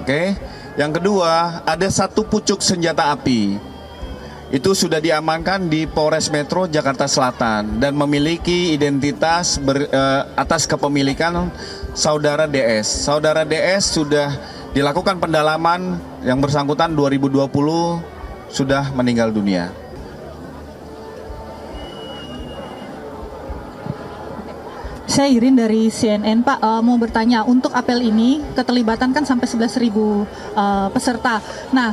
Oke. Yang kedua, ada satu pucuk senjata api. Itu sudah diamankan di Polres Metro Jakarta Selatan dan memiliki identitas atas kepemilikan saudara DS. Saudara DS sudah dilakukan pendalaman, yang bersangkutan 2020 sudah meninggal dunia. Saya Irin dari CNN, Pak. Mau bertanya, untuk apel ini keterlibatan kan sampai 11.000 peserta. Nah,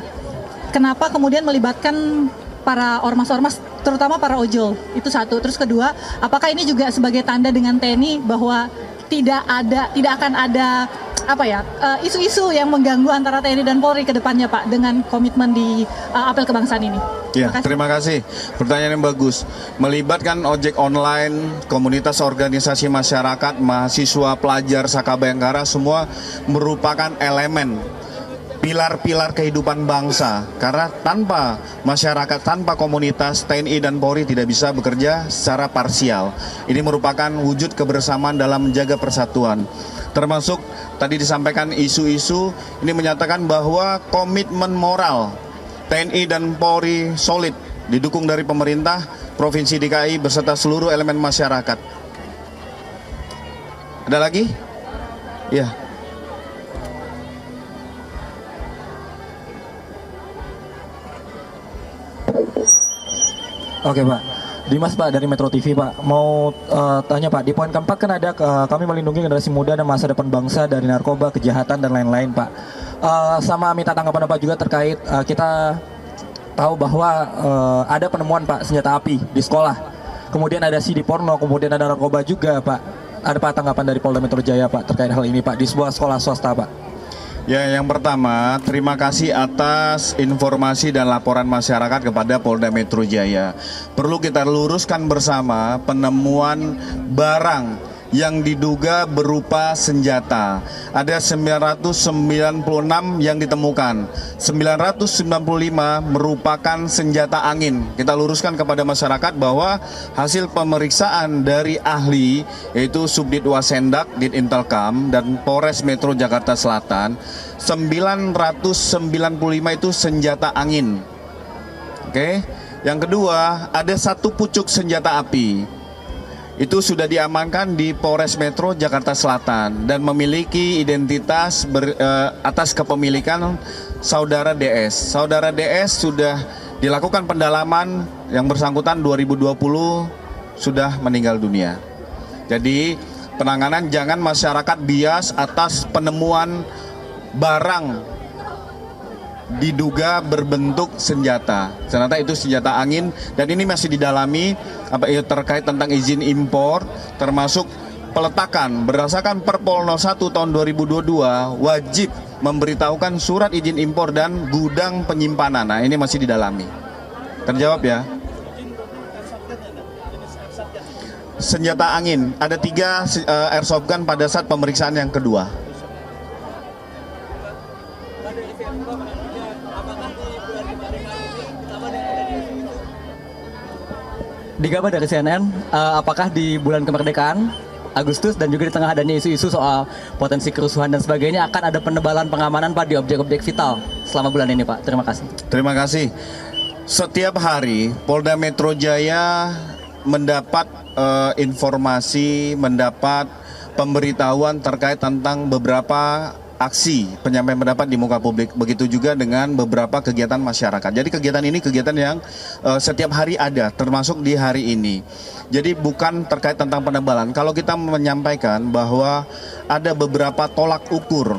kenapa kemudian melibatkan para ormas-ormas, terutama para ojol? Itu satu. Terus kedua, apakah ini juga sebagai tanda dengan TNI bahwa tidak akan ada isu-isu yang mengganggu antara TNI dan Polri ke depannya, Pak, dengan komitmen di apel kebangsaan ini? Ya, terima kasih. Pertanyaan yang bagus. Melibatkan ojek online, komunitas organisasi masyarakat, mahasiswa, pelajar, Saka Bayangkara, semua merupakan elemen pilar-pilar kehidupan bangsa. Karena tanpa masyarakat, tanpa komunitas, TNI dan Polri tidak bisa bekerja secara parsial. Ini merupakan wujud kebersamaan dalam menjaga persatuan. Termasuk tadi disampaikan isu-isu, ini menyatakan bahwa komitmen moral TNI dan Polri solid, didukung dari pemerintah Provinsi DKI beserta seluruh elemen masyarakat. Ada lagi? Ya. Oke, Pak. Dimas, Pak, dari Metro TV, Pak. Mau tanya, Pak, di poin keempat kan ada kami melindungi generasi muda dan masa depan bangsa dari narkoba, kejahatan, dan lain-lain, Pak. Sama minta tanggapan Bapak juga terkait kita tahu bahwa ada penemuan, Pak, senjata api di sekolah. Kemudian ada CD porno, kemudian ada narkoba juga, Pak. Ada, Pak, tanggapan dari Polda Metro Jaya, Pak, terkait hal ini, Pak, di sebuah sekolah swasta, Pak? Ya, yang pertama, terima kasih atas informasi dan laporan masyarakat kepada Polda Metro Jaya. Perlu kita luruskan bersama penemuan barang yang diduga berupa senjata. Ada 996 yang ditemukan. 995 merupakan senjata angin. Kita luruskan kepada masyarakat bahwa hasil pemeriksaan dari ahli, yaitu Subdit Wasendak, Dit Intelkam, dan Polres Metro Jakarta Selatan, 995 itu senjata angin. Oke. Yang kedua, ada satu pucuk senjata api. Itu sudah diamankan di Polres Metro Jakarta Selatan dan memiliki identitas atas kepemilikan saudara DS. Saudara DS sudah dilakukan pendalaman, yang bersangkutan 2020 sudah meninggal dunia. Jadi penanganan jangan masyarakat bias atas penemuan barang diduga berbentuk senjata. Ternyata itu senjata angin dan ini masih didalami terkait tentang izin impor, termasuk peletakan berdasarkan Perpol 01 tahun 2022 wajib memberitahukan surat izin impor dan gudang penyimpanan. Nah, ini masih didalami. Terjawab ya? Senjata angin ada 3 airsoft gun pada saat pemeriksaan yang kedua. Digaba dari CNN, apakah di bulan kemerdekaan Agustus dan juga di tengah adanya isu-isu soal potensi kerusuhan dan sebagainya akan ada penebalan pengamanan, Pak, di objek-objek vital selama bulan ini, Pak? Terima kasih. Terima kasih. Setiap hari Polda Metro Jaya mendapat informasi, mendapat pemberitahuan terkait tentang beberapa aksi penyampaian pendapat di muka publik, begitu juga dengan beberapa kegiatan masyarakat. Jadi kegiatan ini kegiatan yang setiap hari ada, termasuk di hari ini. Jadi bukan terkait tentang penebalan. Kalau kita menyampaikan bahwa ada beberapa tolak ukur,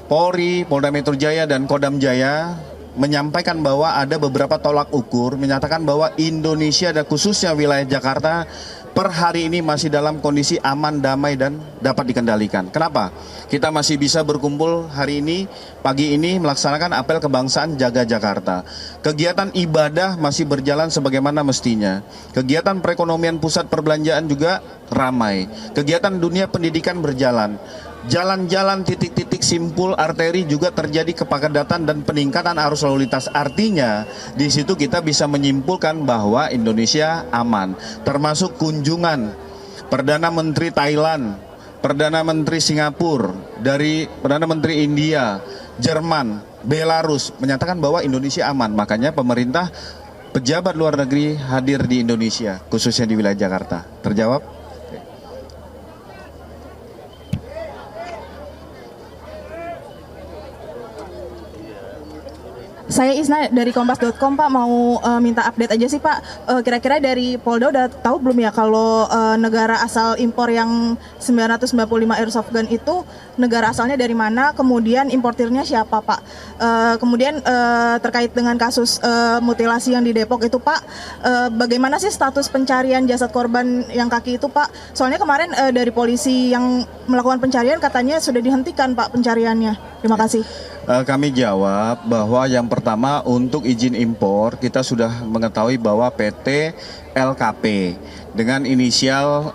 Polri, Polda Metro Jaya, dan Kodam Jaya menyampaikan bahwa ada beberapa tolak ukur, menyatakan bahwa Indonesia dan khususnya wilayah Jakarta per hari ini masih dalam kondisi aman, damai, dan dapat dikendalikan. Kenapa? Kita masih bisa berkumpul hari ini, pagi ini melaksanakan apel kebangsaan Jaga Jakarta. Kegiatan ibadah masih berjalan sebagaimana mestinya. Kegiatan perekonomian pusat perbelanjaan juga ramai. Kegiatan dunia pendidikan berjalan. Jalan-jalan titik-titik simpul arteri juga terjadi kepadatan dan peningkatan arus lalu lintas. Artinya di situ kita bisa menyimpulkan bahwa Indonesia aman, termasuk kunjungan Perdana Menteri Thailand, Perdana Menteri Singapura, dari Perdana Menteri India, Jerman, Belarus menyatakan bahwa Indonesia aman. Makanya pemerintah, pejabat luar negeri hadir di Indonesia, khususnya di wilayah Jakarta. Terjawab? Saya Isna dari Kompas.com Pak, mau minta update aja sih Pak. Kira-kira dari Polda udah tahu belum ya kalau negara asal impor yang 995 airsoft gun itu negara asalnya dari mana, kemudian importirnya siapa Pak? Kemudian terkait dengan kasus mutilasi yang di Depok itu Pak, bagaimana sih status pencarian jasad korban yang kaki itu Pak? Soalnya kemarin dari polisi yang melakukan pencarian katanya sudah dihentikan Pak pencariannya. Terima kasih. Kami jawab bahwa yang pertama untuk izin impor kita sudah mengetahui bahwa PT LKP dengan inisial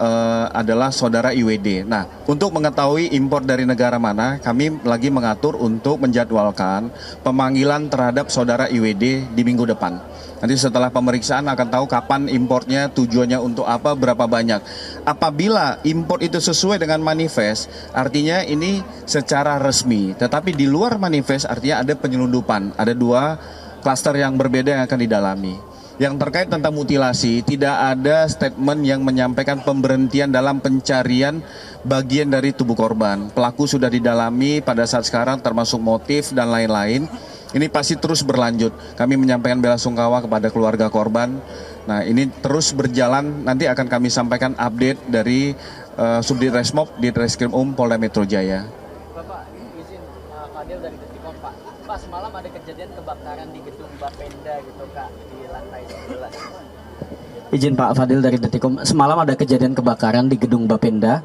adalah saudara IWD. Nah, untuk mengetahui impor dari negara mana, kami lagi mengatur untuk menjadwalkan pemanggilan terhadap saudara IWD di minggu depan. Nanti setelah pemeriksaan akan tahu kapan importnya, tujuannya untuk apa, berapa banyak. Apabila impor itu sesuai dengan manifest, artinya ini secara resmi. Tetapi di luar manifest artinya ada penyelundupan. Ada 2 klaster yang berbeda yang akan didalami. Yang terkait tentang mutilasi, tidak ada statement yang menyampaikan pemberhentian dalam pencarian bagian dari tubuh korban. Pelaku sudah didalami pada saat sekarang termasuk motif dan lain-lain. Ini pasti terus berlanjut. Kami menyampaikan belasungkawa kepada keluarga korban. Nah, ini terus berjalan. Nanti akan kami sampaikan update dari Subdit Resmob di Treskrim Polda Metro Jaya. Bapak, izin Fadil dari Detikom Pak. Pak, semalam ada kejadian kebakaran di gedung Bapenda gitu Kak, di lantai 11. Izin Pak Fadil dari Detikom, semalam ada kejadian kebakaran di gedung Bapenda.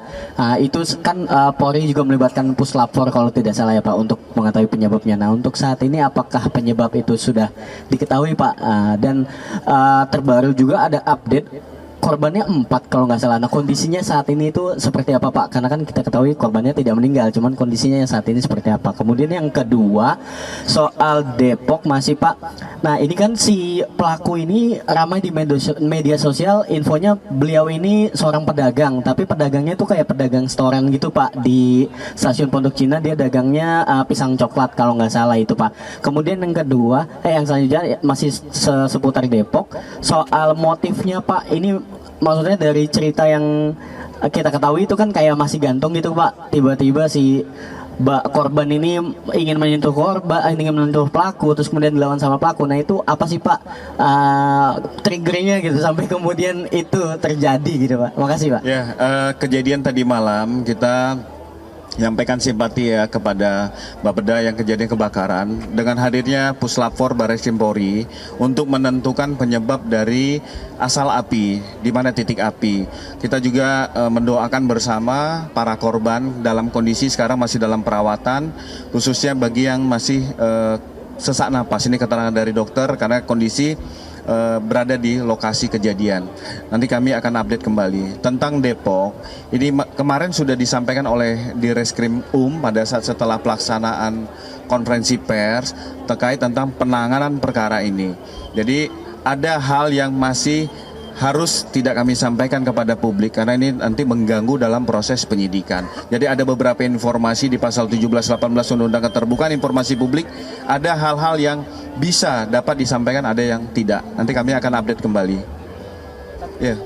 Itu kan Polri juga melibatkan Puslapfor kalau tidak salah ya Pak untuk mengetahui penyebabnya. Nah, untuk saat ini apakah penyebab itu sudah diketahui Pak? Dan terbaru juga ada update korbannya 4 kalau nggak salah. Nah, kondisinya saat ini itu seperti apa Pak? Karena kan kita ketahui korbannya tidak meninggal, cuman kondisinya yang saat ini seperti apa. Kemudian yang kedua soal Depok masih Pak. Nah, ini kan si pelaku ini ramai di media sosial, infonya beliau ini seorang pedagang, tapi pedagangnya itu kayak pedagang storan gitu Pak, di stasiun Pondok Cina. Dia dagangnya pisang coklat kalau nggak salah itu Pak. Kemudian yang kedua, yang selanjutnya masih seputar Depok, soal motifnya Pak. Ini maksudnya dari cerita yang kita ketahui itu kan kayak masih gantung gitu Pak. Tiba-tiba si korban ini ingin menyentuh pelaku, terus kemudian dilawan sama pelaku. Nah, itu apa sih Pak triggernya gitu sampai kemudian itu terjadi gitu Pak? Makasih Pak. Ya, kejadian tadi malam kita menyampaikan simpati ya kepada Bapeda yang kejadian kebakaran dengan hadirnya Puslapfor Barreskrim Polri untuk menentukan penyebab dari asal api, di mana titik api. Kita juga mendoakan bersama para korban dalam kondisi sekarang masih dalam perawatan, khususnya bagi yang masih sesak napas. Ini keterangan dari dokter karena kondisi berada di lokasi kejadian. Nanti kami akan update kembali tentang Depok. Ini kemarin sudah disampaikan oleh Direskrim pada saat setelah pelaksanaan konferensi pers terkait tentang penanganan perkara ini. Jadi ada hal yang masih harus tidak kami sampaikan kepada publik karena ini nanti mengganggu dalam proses penyidikan. Jadi ada beberapa informasi di pasal 17-18 Undang-Undang Keterbukaan Informasi Publik, ada hal-hal yang bisa dapat disampaikan, ada yang tidak. Nanti kami akan update kembali. Ya.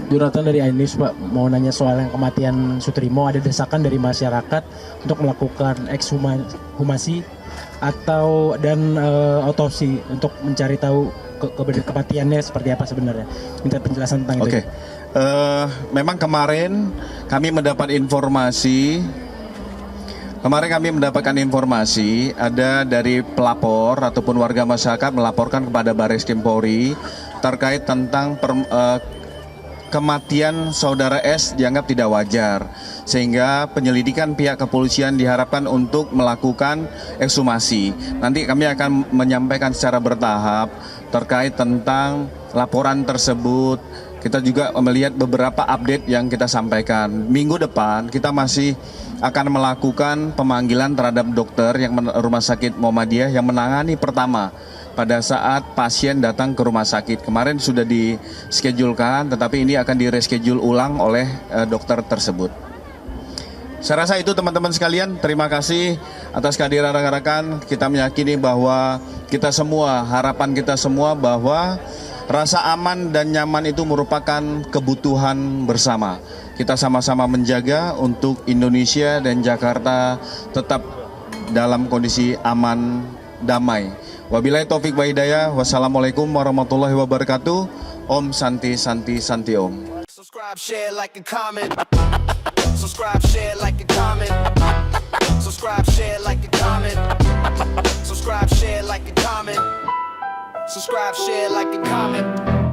Jonathan dari iNews Pak, mau nanya soal yang kematian Sutrimo. Ada desakan dari masyarakat untuk melakukan ekshumasi atau otopsi untuk mencari tahu kematiannya seperti apa sebenarnya. Minta penjelasan tentang itu. Oke. Memang kemarin kami mendapatkan informasi ada dari pelapor ataupun warga masyarakat melaporkan kepada Barreskrim Polri terkait tentang kematian saudara S dianggap tidak wajar, sehingga penyelidikan pihak kepolisian diharapkan untuk melakukan ekshumasi. Nanti kami akan menyampaikan secara bertahap terkait tentang laporan tersebut. Kita juga melihat beberapa update yang kita sampaikan. Minggu depan kita masih akan melakukan pemanggilan terhadap dokter yang Rumah Sakit Muhammadiyah yang menangani pertama pada saat pasien datang ke rumah sakit. Kemarin sudah dischedulkan, tetapi ini akan direschedule ulang oleh dokter tersebut. Saya rasa itu teman-teman sekalian, terima kasih atas kehadiran rekan-rekan. Kita meyakini bahwa kita semua, harapan kita semua bahwa rasa aman dan nyaman itu merupakan kebutuhan bersama. Kita sama-sama menjaga untuk Indonesia dan Jakarta tetap dalam kondisi aman, damai. Wabillahi taufik wa hidayah. Wassalamualaikum warahmatullahi wabarakatuh. Om Santi Santi Santi Om. Subscribe, share, like, and comment. Subscribe, share, like, and comment. Subscribe, share, like, and comment. Subscribe, share, like, and comment. Subscribe, share, like, and comment.